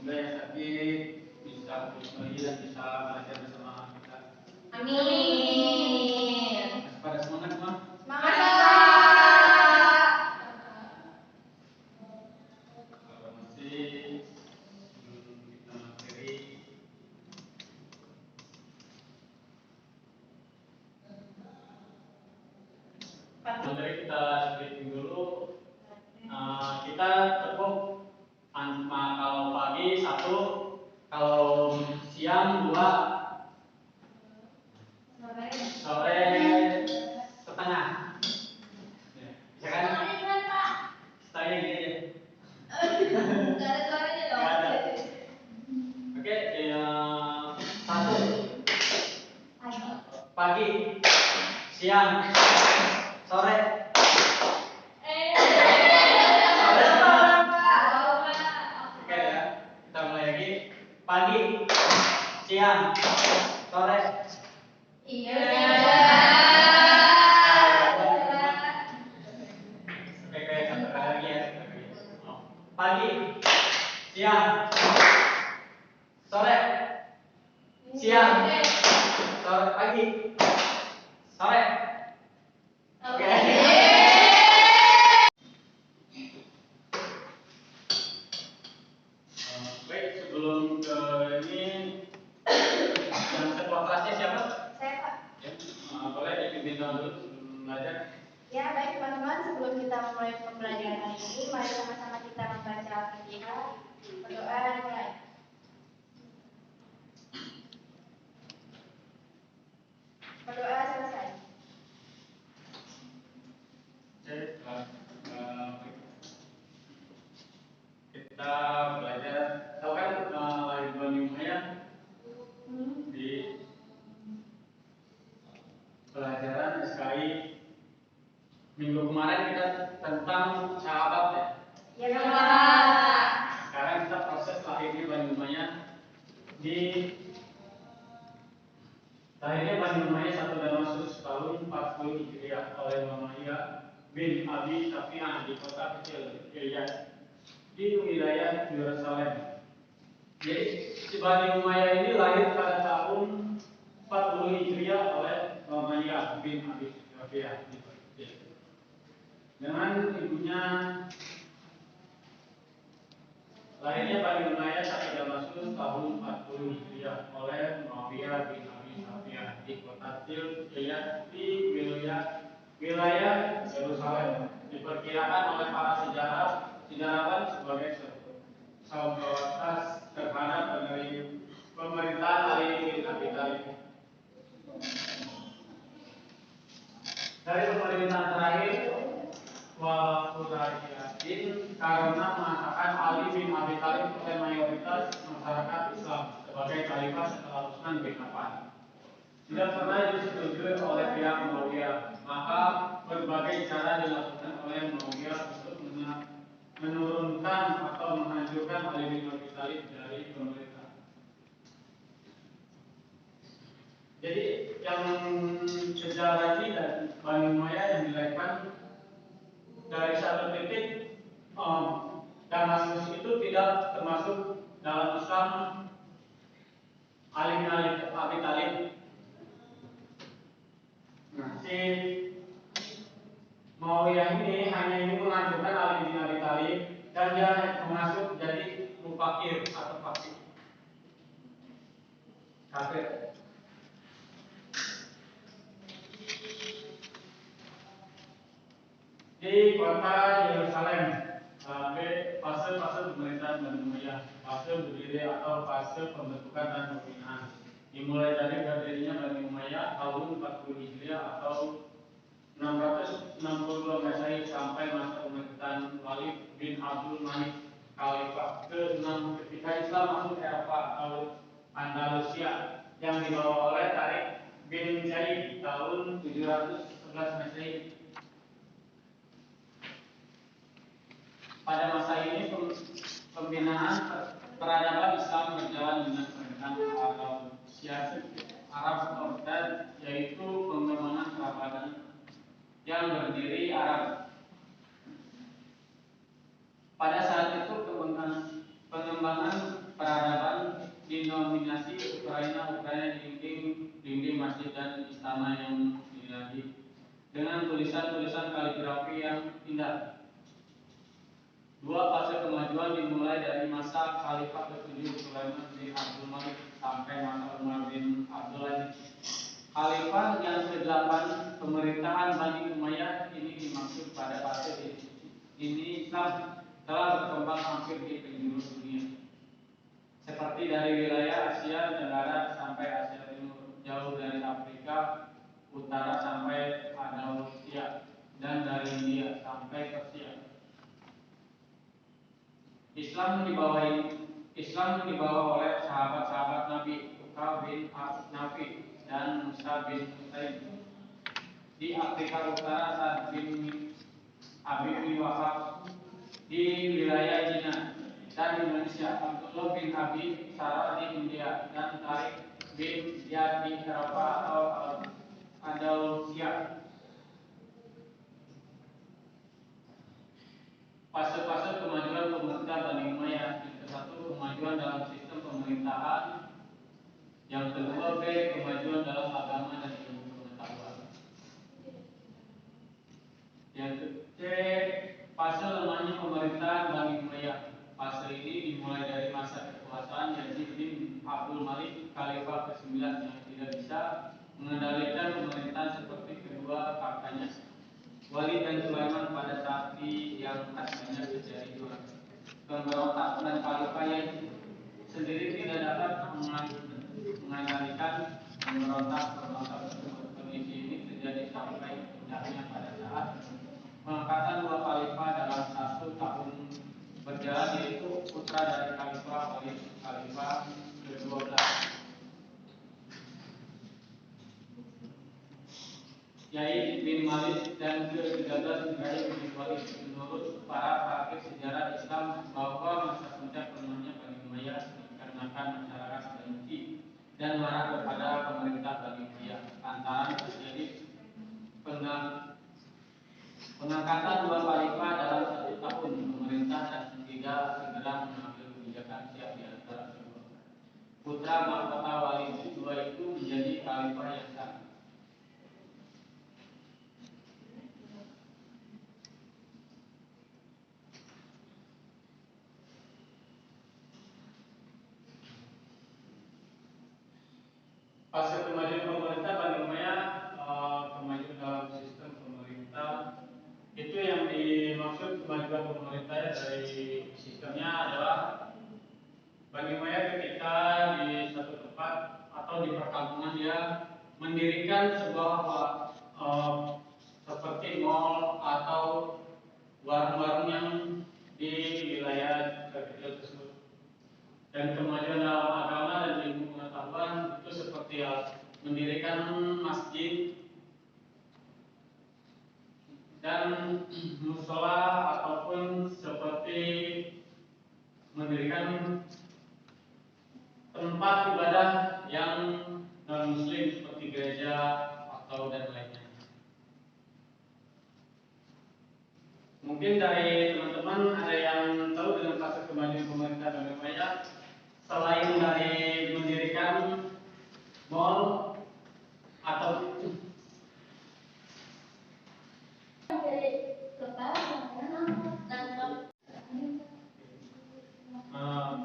yang sakit bisa kembali dan bisa belajar bersama kita. Amin. Pada semangat semua. Semangat. Kalau masih sebelum kita materi, materi kita briefing dulu. Kita tepuk kalau pagi 1, kalau siang 2, sore setengah. Ya, bisa kan? Setengahnya gini aja. Gak ada suaranya dong. Gak ada. Oke, 1 pagi, siang, sore. Oke ya, kita mulai lagi. Pagi, siang, sore. Iya. Oke, satu kali lagi ya. Pagi, siang, sore, siang, sore, pagi, sore. Oke. Baik, sebelum ke ini, yang ketua kelasnya siapa? Saya, Pak. Ya, boleh dipimpin dulu sebelum belajar. Ya, baik teman-teman, sebelum kita memulai pembelajaran hari ini, mari sama-sama kita membaca Al-Fatihah, berdoa dan mulai. Berdoa selesai. Kita belajar, tahu kan lahir Bani Umayyah di pelajaran SKI minggu kemarin kita tentang sahabat ya. Ya, Pak. Sekarang kita proses lahirnya Bani Umayyah di lahirnya Bani Umayyah 1 Damaskus tahun 40 Hijriah oleh Muawiyah bin Abi Sufyan di kota kecil Ilyas di wilayah Yerusalem. Jadi si Bani Umayyah ini lahir pada tahun 40 Hijriah oleh Muawiyah bin Abi Sufyan dengan ibunya. Lahirnya Bani Umayyah 1 Damaskus tahun 40 Hijriah oleh Muawiyah bin Abi Sufyan di kota Ilyas di wilayah Yerusalem. Diperkirakan oleh para sejarawan sebagai saudagar terhadap pemerintahan Ali bin Abi Thalib. Dari pemerintahan terakhir Walaupun karena mengatakan Ali bin Abi Thalib oleh mayoritas masyarakat Islam sebagai khalifah setelah Utsman bin Affan tidak pernah disetujui oleh pihak Muawiyah, maka berbagai cara dilakukan oleh Muawiyah untuk menurunkan atau menghancurkan Ali bin Abi Thalib dari pemerintah. Jadi yang sejarah ini dan Bani Umayyah yang dilahirkan dari satu titik Damaskus itu tidak termasuk dalam Islam Ali bin Abi Thalib. Nah, si Muawiyah ini hanya ingin menghancurkan Ali bin Abi Thalib dan dia masuk jadi mufakir atau fasik kafir. Di kota Yerusalem, fase-fase pemerintahan Bani Umayyah, fase berdiri atau fase pembentukan dan pembinaan. Dimulai dari berdirinya Bani Umayyah tahun 40 Hijriah atau 662 Masehi sampai masa pemerintahan Walid bin Abdul Malik Khalifah ke-6 ketika Islam masuk Eropa atau Andalusia yang dibawa oleh Tariq bin Zaid tahun 711 Masehi. Pada masa ini pembinaan peradaban Islam berjalan dengan pendekatan Arab Orthodoks, yaitu pengembangan peradaban yang berdiri Arab. Pada saat itu pengembangan nama yang ilahi dengan tulisan-tulisan kaligrafi yang indah. Dua fase kemajuan dimulai dari masa Khalifah ke-7 Sulaiman bin Abdul Malik sampai masa Umar bin Abdul Aziz. Khalifah yang ke-8 pemerintahan Bani Umayyah ini dimaksud pada fase ini Islam telah berkembang hampir di penjuru dunia. Seperti dari wilayah Asia Tenggara sampai Asia Timur, jauh dari Afrika Utara sampai Andalusia, dan dari India sampai Persia. Islam dibawa oleh sahabat-sahabat Nabi Uqbah bin Nafi dan Musa bin Usaid. Di Afrika Utara Sa'd bin Abi bin Waqqas, di wilayah Cina dan Indonesia Abdullah bin Abi Sarah di India, dan Tariq bin Ziyad di Eropa atau Andalusia. Fase-fase kemajuan pemerintah Bani Umayyah. Yang ke-1, kemajuan dalam sistem pemerintahan. Yang kedua, kemajuan dalam agama dan ilmu pengetahuan. Yang ketiga, fase lemahnya pemerintahan Bani Umayyah. Fase ini dimulai dari masa kekuasaan Yazid bin Abdul Malik, Khalifah ke-9 yang tidak bisa mengendalikan pemerintahan seperti kedua kakaknya Walid dan Sulaiman pada saat yang asalnya terjadi pemberontak, dan Khalifah yang sendiri tidak dapat mengendalikan pemberontak tersebut. Kondisi ini terjadi sampai puncaknya pada saat pengangkatan dua Khalifah dalam 1 tahun berjalan, yaitu putra dari Khalifah Walid, Khalifah ke-12 Yaid bin Malik, dan ke-13 Yaid bin Walid. Menurut para pakar sejarah Islam bahwa masa puncak lemahnya Bani Umayyah dikarenakan masyarakat benci dan marah kepada pemerintah Bani Umayyah lantaran terjadi pengangkatan dua khalifah dalam 1 tahun pemerintah dan tidak segera mengambil kebijakan siap di antara kedua. Putra mahkota Walid kedua itu menjadi khalifah yang sah. Fase kemajuan pemerintah Bani Umayyah, kemajuan dalam sistem pemerintah itu yang dimaksud kemajuan pemerintah dari sistemnya adalah Bani Umayyah ketika di satu tempat atau di perkampungan dia mendirikan sebuah seperti mal atau warung-warung yang di wilayah kecil tersebut. Dan kemajuan dalam agama dan ilmu pengetahuan itu seperti mendirikan masjid dan musola, ataupun seperti mendirikan tempat ibadah yang non muslim seperti gereja atau dan lainnya. Mungkin dari teman-teman ada yang tahu dengan fase kemajuan pemerintah Bani Umayyah selain dari mendirikan mall atau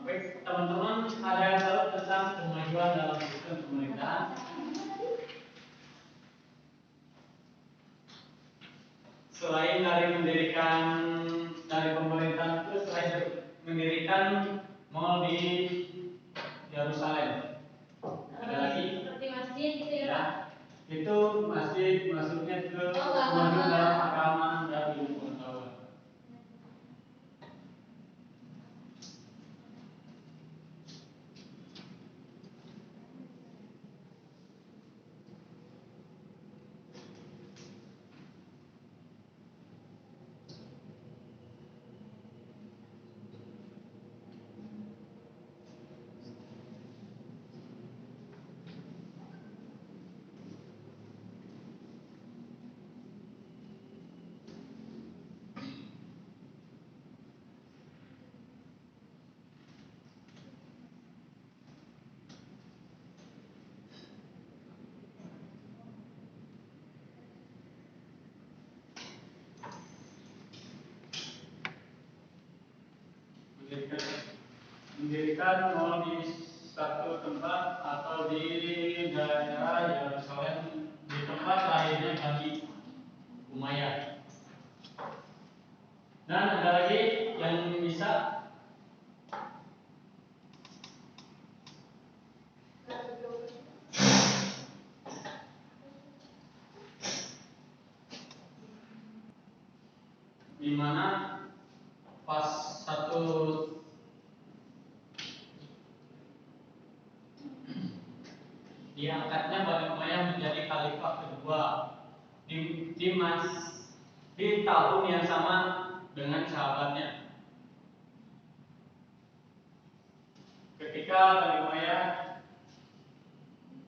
baik, teman-teman ada yang tahu tentang kemajuan dalam sistem pemerintahan? Selain dari mendirikan dari pemerintahan itu, selain mendirikan mall di Yerusalem, ada lagi? Seperti masjid gitu ya? Ya, itu masjid masuknya ke kemajuan dalam agama dan ilmu pengetahuan. mendirikan mall di satu tempat atau di daerah Yerusalem di tempat lahirnya Bani Umayyah. Dan ada lagi yang bisa di mana pas satu diangkatnya Bani Umayyah menjadi khalifah kedua di tahun yang sama dengan sahabatnya. Ketika Bani Umayyah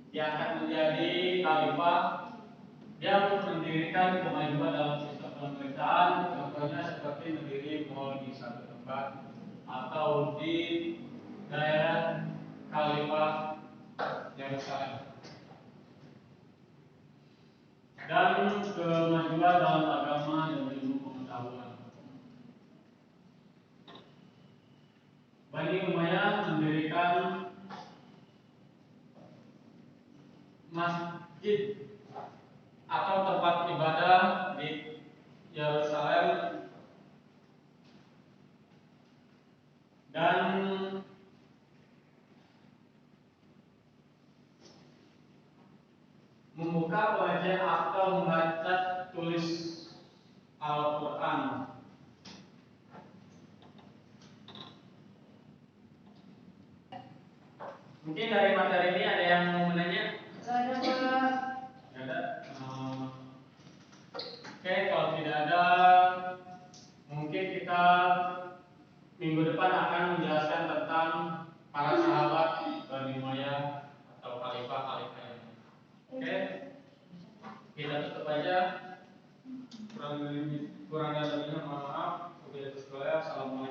diangkat menjadi khalifah, dia mendirikan kemajuan dalam sistem pemerintahan, contohnya seperti mendiri mall di satu tempat atau di daerah Khalifah Yerusalem. Dan kemajuan dalam agama dan ilmu pengetahuan. Bani Umayyah mendirikan masjid atau tempat ibadah di Yerusalem dan membuka pengajian atau membaca tulis Al-Quran. Mungkin dari materi ini ada yang mau menanya? Ada Pak. Ada. Oke, kalau tidak ada, mungkin kita minggu depan akan menjelaskan tentang para sahabat Bani Umayyah atau khalifah-khalifah ini. Oke, kita tutup aja. Kurang lebihnya mohon maaf. Wabillahi taufiq wal hidayah. Assalamualaikum.